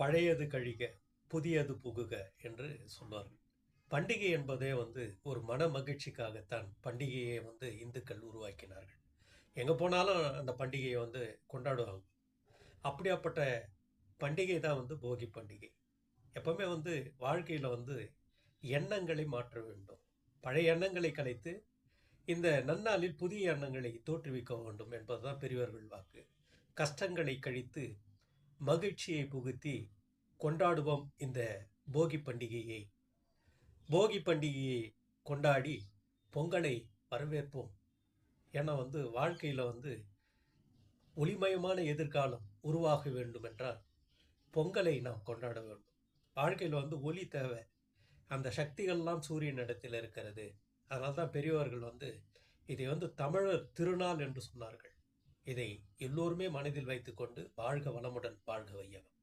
பழையது கழிக, புதியது புகுக என்று சொன்னார்கள். பண்டிகை என்பதே ஒரு மன மகிழ்ச்சிக்காகத்தான் பண்டிகையை இந்துக்கள் உருவாக்கினார்கள். எங்கே போனாலும் அந்த பண்டிகையை கொண்டாடுவாங்க. அப்படியாப்பட்ட பண்டிகை தான் போகி பண்டிகை. எப்பவுமே வாழ்க்கையில் எண்ணங்களை மாற்ற வேண்டும். பழைய எண்ணங்களை கலைத்து இந்த நன்னாளில் புதிய எண்ணங்களை தோற்றுவிக்க வேண்டும் என்பதுதான் பெரியவர்கள் வாக்கு. கஷ்டங்களை கழித்து மகிழ்ச்சியை புகுத்தி கொண்டாடுவோம் இந்த போகி பண்டிகையை. போகி பண்டிகையை கொண்டாடி பொங்கலை வரவேற்போம். ஏன்னா வாழ்க்கையில் ஒளிமயமான எதிர்காலம் உருவாக வேண்டும் என்றால் பொங்கலை நாம் கொண்டாட வேண்டும். வாழ்க்கையில் ஒளி தேவை. அந்த சக்திகள்லாம் சூரியன் இடத்தில் இருக்கிறது. அதனால தான் பெரியவர்கள் இதை தமிழர் திருநாள் என்று சொன்னார்கள். இதை எல்லோருமே மனதில் வைத்துக்கொண்டு வாழ்க வளமுடன், வாழ்க வையகம்.